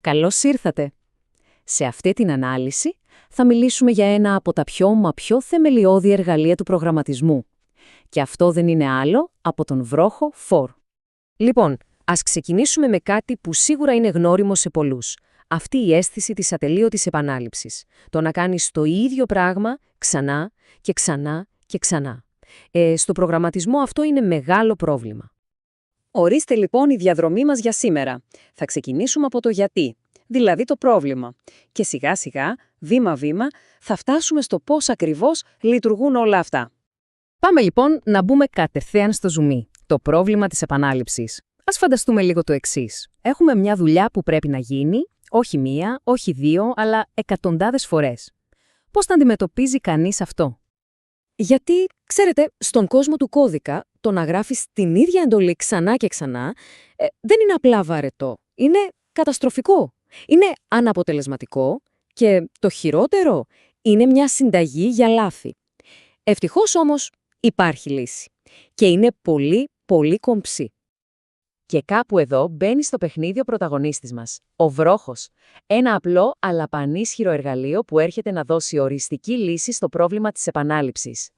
Καλώς ήρθατε. Σε αυτή την ανάλυση θα μιλήσουμε για ένα από τα πιο θεμελιώδη εργαλεία του προγραμματισμού. Και αυτό δεν είναι άλλο από τον βρόχο for. Λοιπόν, ας ξεκινήσουμε με κάτι που σίγουρα είναι γνώριμο σε πολλούς. Αυτή η αίσθηση της ατελείωτης επανάληψης. Το να κάνεις το ίδιο πράγμα ξανά και ξανά και ξανά. Στο προγραμματισμό αυτό είναι μεγάλο πρόβλημα. Ορίστε λοιπόν η διαδρομή μας για σήμερα. Θα ξεκινήσουμε από το γιατί, δηλαδή το πρόβλημα. Και σιγά σιγά, βήμα-βήμα, θα φτάσουμε στο πώς ακριβώς λειτουργούν όλα αυτά. Πάμε λοιπόν να μπούμε κατευθείαν στο ζουμί, το πρόβλημα της επανάληψης. Ας φανταστούμε λίγο το εξής. Έχουμε μια δουλειά που πρέπει να γίνει, όχι μία, όχι δύο, αλλά εκατοντάδες φορές. Πώς θα αντιμετωπίζει κανείς αυτό? Γιατί, ξέρετε, στον κόσμο του κώδικα, το να γράφεις την ίδια εντολή ξανά και ξανά, δεν είναι απλά βαρετό. Είναι καταστροφικό. Είναι αναποτελεσματικό και το χειρότερο είναι μια συνταγή για λάθη. Ευτυχώς όμως υπάρχει λύση. Και είναι πολύ κομψή. Και κάπου εδώ μπαίνει στο παιχνίδι ο πρωταγωνίστης μας, ο βρόχος. Ένα απλό αλλά πανίσχυρο εργαλείο που έρχεται να δώσει οριστική λύση στο πρόβλημα της επανάληψης.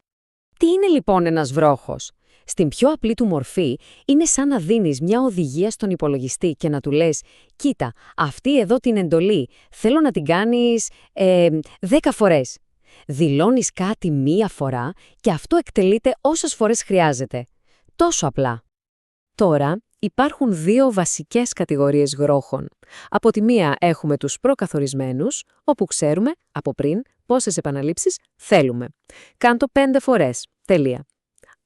Τι είναι λοιπόν ένας βρόχος? Στην πιο απλή του μορφή είναι σαν να δίνεις μια οδηγία στον υπολογιστή και να του λες «Κοίτα, αυτή εδώ την εντολή θέλω να την κάνεις 10 φορές». Δηλώνεις κάτι μία φορά και αυτό εκτελείται όσες φορές χρειάζεται. Τόσο απλά. Τώρα, υπάρχουν δύο βασικές κατηγορίες βρόχων. Από τη μία έχουμε τους προκαθορισμένους, όπου ξέρουμε από πριν πόσες επαναλήψεις θέλουμε. Κάντο 5 φορές. Τελεία.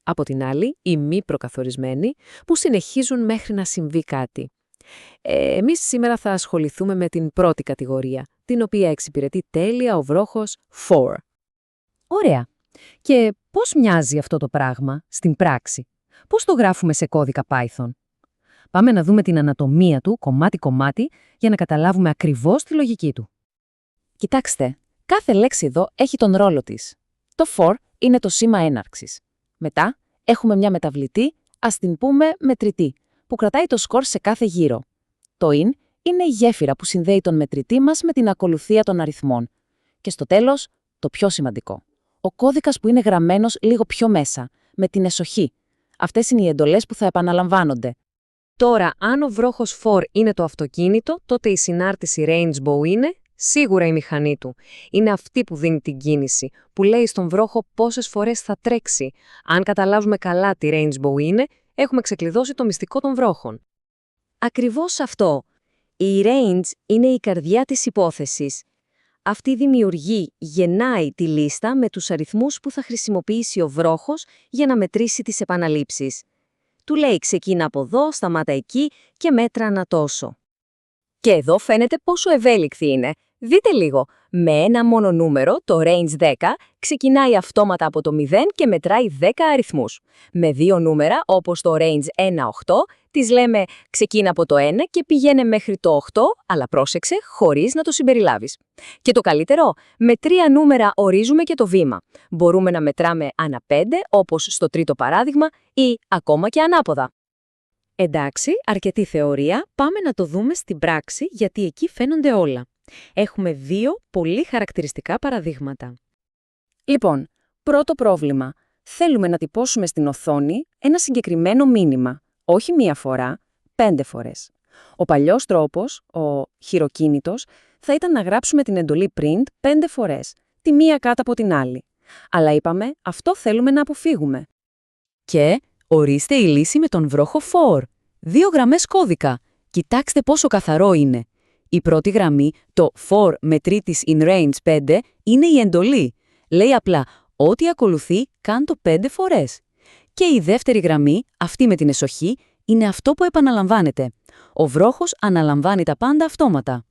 Από την άλλη, οι μη προκαθορισμένοι, που συνεχίζουν μέχρι να συμβεί κάτι. Εμείς σήμερα θα ασχοληθούμε με την πρώτη κατηγορία, την οποία εξυπηρετεί τέλεια ο βρόχος for. Ωραία. Και πώς μοιάζει αυτό το πράγμα στην πράξη? Πώς το γράφουμε σε κώδικα Python? Πάμε να δούμε την ανατομία του κομμάτι-κομμάτι για να καταλάβουμε ακριβώς τη λογική του. Κοιτάξτε, κάθε λέξη εδώ έχει τον ρόλο της. Το for είναι το σήμα έναρξης. Μετά έχουμε μια μεταβλητή, ας την πούμε μετρητή, που κρατάει το σκορ σε κάθε γύρο. Το in είναι η γέφυρα που συνδέει τον μετρητή μας με την ακολουθία των αριθμών. Και στο τέλος, το πιο σημαντικό. Ο κώδικας που είναι γραμμένος λίγο πιο μέσα, με την εσοχή. Αυτές είναι οι εντολές που θα επαναλαμβάνονται. Τώρα, αν ο βρόχος for είναι το αυτοκίνητο, τότε η συνάρτηση Rainbow είναι σίγουρα η μηχανή του. Είναι αυτή που δίνει την κίνηση, που λέει στον βρόχο πόσες φορές θα τρέξει. Αν καταλάβουμε καλά τι Rainbow είναι, έχουμε ξεκλειδώσει το μυστικό των βρόχων. Ακριβώς αυτό. Η range είναι η καρδιά της υπόθεσης. Αυτή δημιουργεί, γεννάει τη λίστα με τους αριθμούς που θα χρησιμοποιήσει ο βρόχος για να μετρήσει τις επαναλήψεις. Του λέει ξεκίνα από εδώ, σταμάτα εκεί και μέτρα ανά τόσο. Και εδώ φαίνεται πόσο ευέλικτη είναι. Δείτε λίγο, με ένα μόνο νούμερο, το range 10, ξεκινάει αυτόματα από το 0 και μετράει 10 αριθμούς. Με δύο νούμερα, όπως το range 1-8, τις λέμε ξεκίνα από το 1 και πηγαίνε μέχρι το 8, αλλά πρόσεξε, χωρίς να το συμπεριλάβεις. Και το καλύτερο, με τρία νούμερα ορίζουμε και το βήμα. Μπορούμε να μετράμε ανά 5, όπως στο τρίτο παράδειγμα, ή ακόμα και ανάποδα. Εντάξει, αρκετή θεωρία, πάμε να το δούμε στην πράξη γιατί εκεί φαίνονται όλα. Έχουμε δύο πολύ χαρακτηριστικά παραδείγματα. Λοιπόν, πρώτο πρόβλημα. Θέλουμε να τυπώσουμε στην οθόνη ένα συγκεκριμένο μήνυμα, όχι μία φορά, 5 φορές. Ο παλιός τρόπος, ο χειροκίνητος, θα ήταν να γράψουμε την εντολή print 5 φορές, τη μία κάτω από την άλλη. Αλλά είπαμε, αυτό θέλουμε να αποφύγουμε. Και ορίστε η λύση με τον βρόχο for. 2 γραμμές κώδικα. Κοιτάξτε πόσο καθαρό είναι. Η πρώτη γραμμή, το for μετρήτης in range 5, είναι η εντολή. Λέει απλά, ό,τι ακολουθεί, κάν το 5 φορές. Και η δεύτερη γραμμή, αυτή με την εσοχή, είναι αυτό που επαναλαμβάνεται. Ο βρόχος αναλαμβάνει τα πάντα αυτόματα.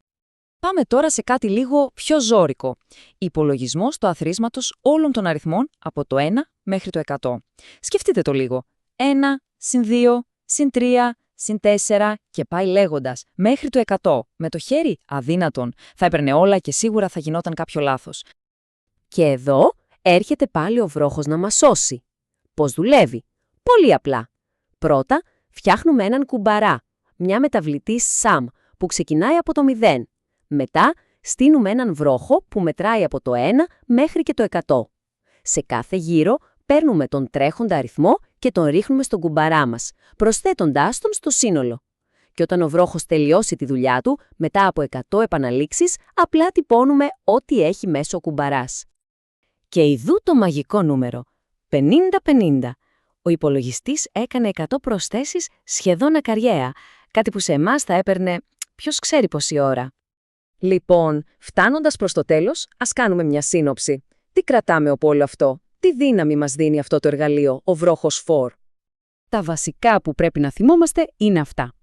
Πάμε τώρα σε κάτι λίγο πιο ζώρικο. Υπολογισμός του αθροίσματος όλων των αριθμών από το 1 μέχρι το 100. Σκεφτείτε το λίγο. 1, συν 2, συν 3, συν 4 και πάει λέγοντας. Μέχρι το 100. Με το χέρι αδύνατον. Θα έπαιρνε όλα και σίγουρα θα γινόταν κάποιο λάθος. Και εδώ έρχεται πάλι ο βρόχος να μας σώσει. Πώς δουλεύει? Πολύ απλά. Πρώτα, φτιάχνουμε έναν κουμπαρά, μια μεταβλητή sum, που ξεκινάει από το 0. Μετά, στείνουμε έναν βρόχο που μετράει από το 1 μέχρι και το 100. Σε κάθε γύρο, παίρνουμε τον τρέχοντα αριθμό και τον ρίχνουμε στον κουμπαρά μας, προσθέτοντάς τον στο σύνολο. Και όταν ο βρόχος τελειώσει τη δουλειά του, μετά από 100 επαναλήξεις, απλά τυπώνουμε ό,τι έχει μέσα ο κουμπαράς. Και ιδού το μαγικό νούμερο, 50-50. Ο υπολογιστής έκανε 100 προσθέσεις σχεδόν ακαριέα, κάτι που σε εμάς θα έπαιρνε ποιος ξέρει πόση ώρα. Λοιπόν, φτάνοντας προς το τέλος, ας κάνουμε μια σύνοψη. Τι κρατάμε από όλο αυτό? Τι δύναμη μας δίνει αυτό το εργαλείο, ο βρόχος FOR? Τα βασικά που πρέπει να θυμόμαστε είναι αυτά.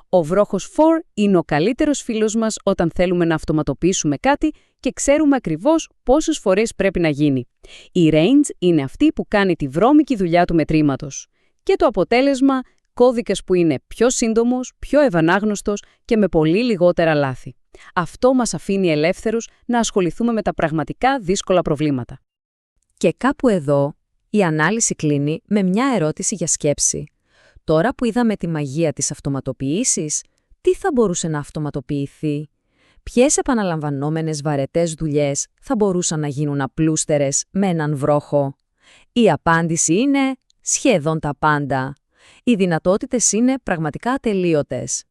Ο βρόχος FOR είναι ο καλύτερος φίλος μας όταν θέλουμε να αυτοματοποιήσουμε κάτι και ξέρουμε ακριβώς πόσες φορές πρέπει να γίνει. Η range είναι αυτή που κάνει τη βρώμικη δουλειά του μετρήματος. Και το αποτέλεσμα, κώδικας που είναι πιο σύντομος, πιο ευανάγνωστος και με πολύ λιγότερα λάθη. Αυτό μας αφήνει ελεύθερους να ασχοληθούμε με τα πραγματικά δύσκολα προβλήματα. Και κάπου εδώ η ανάλυση κλείνει με μια ερώτηση για σκέψη. Τώρα που είδαμε τη μαγεία της αυτοματοποίησης, τι θα μπορούσε να αυτοματοποιηθεί? Ποιες επαναλαμβανόμενες βαρετές δουλειές θα μπορούσαν να γίνουν απλούστερες με έναν βρόχο? Η απάντηση είναι σχεδόν τα πάντα. Οι δυνατότητες είναι πραγματικά ατελείωτες.